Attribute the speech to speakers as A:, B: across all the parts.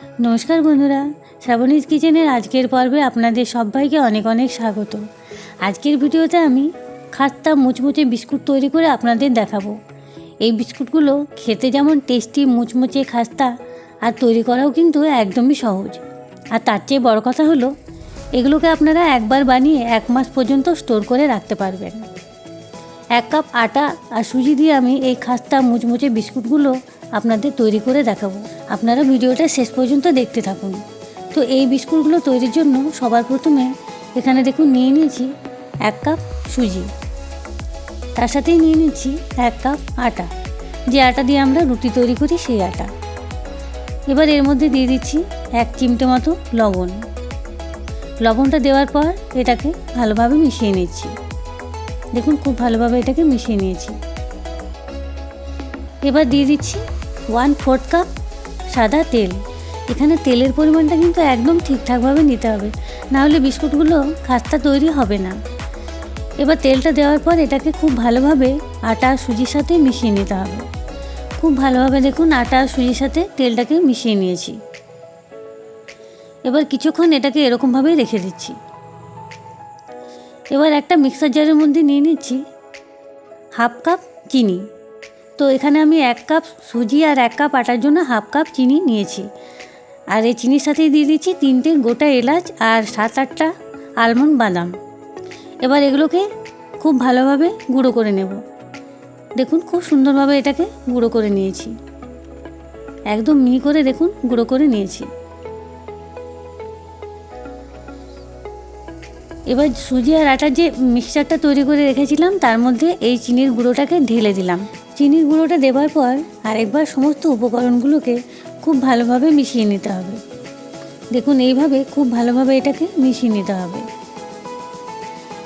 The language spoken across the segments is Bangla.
A: নমস্কার বন্ধুরা, শ্রাবণীজ কিচেনের আজকের পর্বে আপনাদের সবাইকে অনেক অনেক স্বাগত। আজকের ভিডিওতে আমি খাস্তা মুচমুচে বিস্কুট তৈরি করে আপনাদের দেখাবো। এই বিস্কুটগুলো খেতে যেমন টেস্টি, মুচমুচে, খাস্তা, আর তৈরি করাও কিন্তু একদমই সহজ। আর তার চেয়ে বড় কথা হলো, এগুলোকে আপনারা একবার বানিয়ে 1 মাস পর্যন্ত স্টোর করে রাখতে পারবেন। 1 কাপ আটা আর সুজি দিয়ে আমি এই খাস্তা মুচমুচে বিস্কুটগুলো আপনাদের তৈরি করে দেখাবো। আপনারা ভিডিওটা শেষ পর্যন্ত দেখতে থাকুন। তো এই বিস্কুটগুলো তৈরির জন্য সবার প্রথমে এখানে দেখুন নিয়ে নিয়েছি 1 কাপ সুজি, তার সাথেই নিয়ে নিচ্ছি 1 কাপ আটা, যে আটা দিয়ে আমরা রুটি তৈরি করি সেই আটা। এবার এর মধ্যে দিয়ে দিচ্ছি 1 চিমটে মতো লবণ। লবণটা দেওয়ার পর এটাকে ভালোভাবে মিশিয়ে নিচ্ছি। দেখুন খুব ভালোভাবে এটাকে মিশিয়ে নিয়েছি। এবার দিয়ে দিচ্ছি 1/4 কাপ সাদা তেল। এখানে তেলের পরিমাণটা কিন্তু একদম ঠিকঠাকভাবে নিতে হবে, নাহলে বিস্কুটগুলো খাস্তা তৈরি হবে না। এবার তেলটা দেওয়ার পর এটাকে খুব ভালোভাবে আটা আর সুজির সাথে মিশিয়ে নিতে হবে। খুব ভালোভাবে দেখুন আটা আর সুজির সাথে তেলটাকে মিশিয়ে নিয়েছি। এবার কিছুক্ষণ এটাকে এরকমভাবেই রেখে দিচ্ছি। এবার একটা মিক্সার জারের মধ্যে নিয়ে নিচ্ছি 1/2 কাপ চিনি। তো এখানে আমি 1 কাপ সুজি আর 1 কাপ আটার জন্য 1/2 কাপ চিনি নিয়েছি। আর এই চিনির সাথেই দিয়ে দিচ্ছি 3টে গোটা এলাচ আর 7-8টা আলমন্ড বাদাম। এবার এগুলোকে খুব ভালোভাবে গুঁড়ো করে নেব। দেখুন খুব সুন্দরভাবে এটাকে গুঁড়ো করে নিয়েছি, একদম মিহি করে দেখুন গুঁড়ো করে নিয়েছি। এবার সুজি আর আটার যে মিক্সচারটা তৈরি করে রেখেছিলাম তার মধ্যে এই চিনির গুঁড়োটাকে ঢেলে দিলাম। চিনির গুঁড়োটা দেওয়ার পর আরেকবার সমস্ত উপকরণগুলোকে খুব ভালোভাবে মিশিয়ে নিতে হবে। দেখুন এইভাবে খুব ভালোভাবে এটাকে মিশিয়ে নিতে হবে।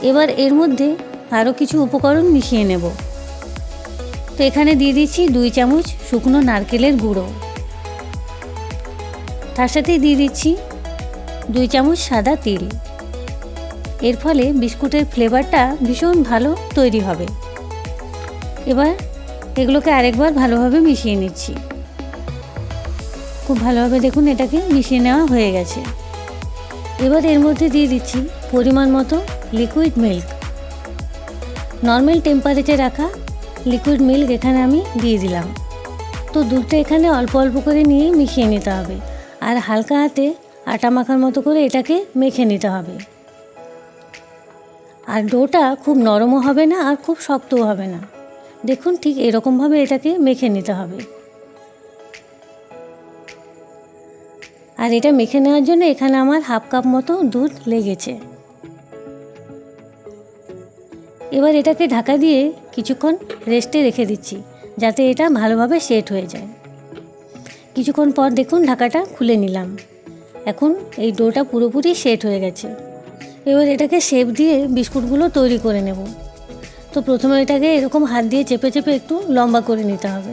A: এবার এর মধ্যে আরও কিছু উপকরণ মিশিয়ে নেব। তো এখানে দিয়ে দিচ্ছি 2 চামচ শুকনো নারকেলের গুঁড়ো, তার সাথেই দিয়ে দিচ্ছি 2 চামচ সাদা তিল। এর ফলে বিস্কুটের ফ্লেভারটা ভীষণ ভালো তৈরি হবে। এবার এগুলোকে আরেকবার ভালোভাবে মিশিয়ে নিচ্ছি। খুব ভালোভাবে দেখুন এটাকে মিশিয়ে নেওয়া হয়ে গেছে। এবার এর মধ্যে দিয়ে দিচ্ছি পরিমাণ মতো লিকুইড মিল্ক। নর্মাল টেম্পারেচারে রাখা লিকুইড মিল্ক এখানে আমি দিয়ে দিলাম। তো দুধটা এখানে অল্প অল্প করে নিয়ে মিশিয়ে নিতে হবে, আর হালকা হাতে আটা মাখার মতো করে এটাকে মেখে নিতে হবে। আর ডোটা খুব নরমও হবে না আর খুব শক্তও হবে না। দেখুন ঠিক এরকমভাবে এটাকে মেখে নিতে হবে। আর এটা মেখে নেওয়ার জন্য এখানে আমার 1/2 কাপ মতো দুধ লেগেছে। এবার এটাকে ঢাকা দিয়ে কিছুক্ষণ রেস্টে রেখে দিচ্ছি, যাতে এটা ভালোভাবে সেট হয়ে যায়। কিছুক্ষণ পর দেখুন ঢাকাটা খুলে নিলাম। এখন এই ডোটা পুরোপুরি সেট হয়ে গেছে। এবার এটাকে শেপ দিয়ে বিস্কুটগুলো তৈরি করে নেব। তো প্রথমে এটাকে এরকম হাত দিয়ে চেপে চেপে একটু লম্বা করে নিতে হবে।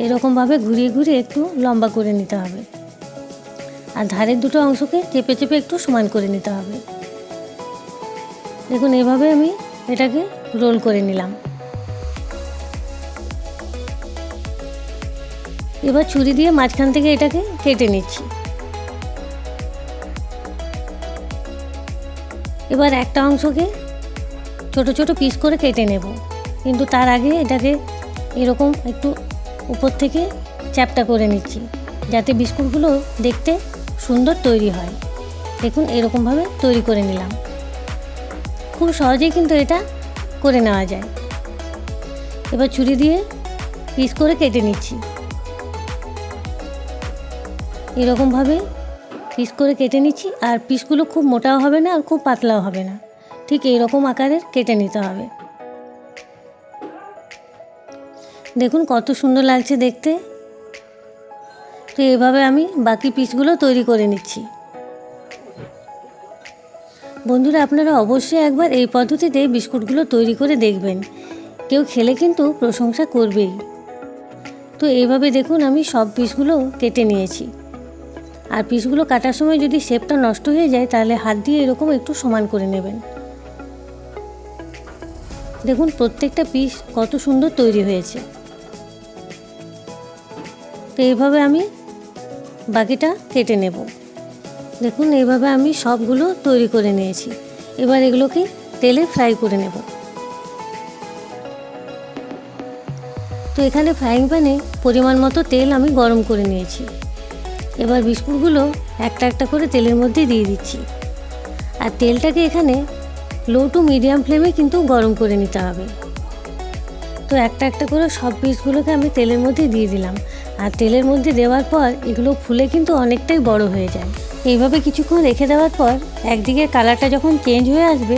A: এরকমভাবে ঘুরিয়ে ঘুরিয়ে একটু লম্বা করে নিতে হবে, আর ধারের দুটো অংশকে চেপে চেপে একটু সমান করে নিতে হবে। দেখুন এইভাবে আমি এটাকে রোল করে নিলাম। এবার ছুরি দিয়ে মাঝখান থেকে এটাকে কেটে নিচ্ছি। এবার একটা অংশকে ছোট ছোট পিস করে কেটে নেব, কিন্তু তার আগে এটাকে এরকম একটু উপর থেকে চ্যাপটা করে নিচ্ছি, যাতে বিস্কুটগুলো দেখতে সুন্দর তৈরি হয়। দেখুন এরকমভাবে তৈরি করে নিলাম। খুব সহজেই কিন্তু এটা করে নেওয়া যায়। এবার ছুরি দিয়ে পিস করে কেটে নিচ্ছি। এরকমভাবে পিস করে কেটে নিচ্ছি, আর পিসগুলো খুব মোটাও হবে না আর খুব পাতলাও হবে না, ঠিক এইরকম আকারের কেটে নিতে হবে। দেখুন কত সুন্দর লাগছে দেখতে। তো এভাবে আমি বাকি পিসগুলো তৈরি করে নিচ্ছি। বন্ধুরা, আপনারা অবশ্যই একবার এই পদ্ধতিতে বিস্কুটগুলো তৈরি করে দেখবেন, কেউ খেলে কিন্তু প্রশংসা করবেই। তো এইভাবে দেখুন আমি সব পিসগুলো কেটে নিয়েছি। আর পিসগুলো কাটার সময় যদি শেপটা নষ্ট হয়ে যায় তাহলে হাত দিয়ে এরকম একটু সমান করে নেবেন। দেখুন প্রত্যেকটা পিস কত সুন্দর তৈরি হয়েছে। তো এইভাবে আমি বাকিটা কেটে নেব। দেখুন এইভাবে আমি সবগুলো তৈরি করে নিয়েছি। এবার এগুলোকে তেলে ফ্রাই করে নেব। তো এখানে ফ্রাইং প্যানে পরিমাণ মতো তেল আমি গরম করে নিয়েছি। এবার বিস্কুটগুলো একটা একটা করে তেলের মধ্যে দিয়ে দিচ্ছি। আর তেলটাকে এখানে লো টু মিডিয়াম ফ্লেমে কিন্তু গরম করে নিতে হবে। তো একটা একটা করে সব পিসগুলোকে আমি তেলের মধ্যে দিয়ে দিলাম। আর তেলের মধ্যে দেওয়ার পর এগুলো ফুলে কিন্তু অনেকটাই বড় হয়ে যায়। এইভাবে কিছুক্ষণ রেখে দেওয়ার পর একদিকে কালারটা যখন চেঞ্জ হয়ে আসবে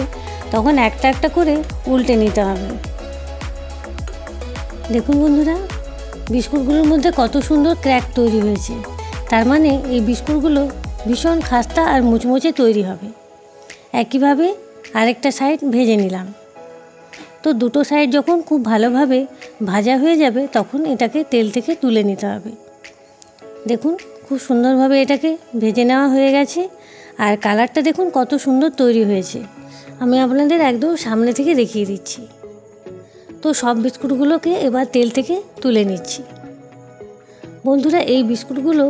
A: তখন একটা একটা করে উল্টে নিতে হবে। দেখুন বন্ধুরা, বিস্কুটগুলোর মধ্যে কত সুন্দর ক্র্যাক তৈরি হয়েছে। তার মানে এই বিস্কুটগুলো ভীষণ খাস্তা আর মুচমুচে তৈরি হবে। একইভাবে আরেকটা সাইড ভেজে নিলাম। তো দুটো সাইড যখন খুব ভালোভাবে ভাজা হয়ে যাবে তখন এটাকে তেল থেকে তুলে নিতে হবে। দেখুন খুব সুন্দরভাবে এটাকে ভেজে নেওয়া হয়ে গেছে। আর কালারটা দেখুন কত সুন্দর তৈরি হয়েছে। আমি আপনাদের একদম সামনে থেকে দেখিয়ে দিচ্ছি। তো সব বিস্কুটগুলোকে এবার তেল থেকে তুলে নিচ্ছি। বন্ধুরা, এই বিস্কুটগুলো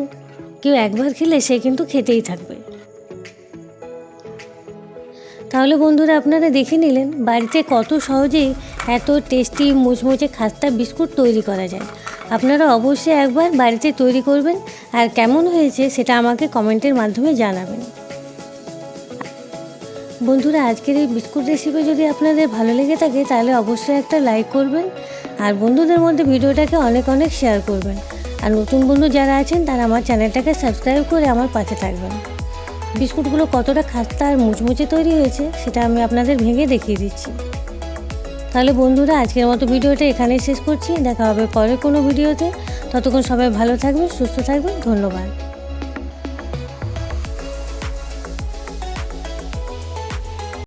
A: কেউ একবার খেলে সে কিন্তু খেতেই থাকবে। তাহলে বন্ধুরা, আপনারা দেখে নিলেন বাড়িতে কত সহজেই এত টেস্টি মুচমুচে খাস্তা বিস্কুট তৈরি করা যায়। আপনারা অবশ্যই একবার বাড়িতে তৈরি করবেন আর কেমন হয়েছে সেটা আমাকে কমেন্টের মাধ্যমে জানাবেন। বন্ধুরা, আজকের এই বিস্কুট রেসিপি যদি আপনাদের ভালো লেগে থাকে তাহলে অবশ্যই একটা লাইক করবেন আর বন্ধুদের মধ্যে ভিডিওটাকে অনেক অনেক শেয়ার করবেন। আর নতুন বন্ধু যারা আছেন তারা আমার চ্যানেলটাকে সাবস্ক্রাইব করে আমার পাশে থাকবেন। বিস্কুটগুলো কতটা খাস্তা আর মুচমুচে তৈরি হয়েছে সেটা আমি আপনাদের ভেঙে দেখিয়ে দিচ্ছি। তাহলে বন্ধুরা, আজকের মতো ভিডিওটা এখানেই শেষ করছি। দেখা হবে পরের কোনো ভিডিওতে। ততক্ষণ সবাই ভালো থাকবেন, সুস্থ থাকবেন। ধন্যবাদ।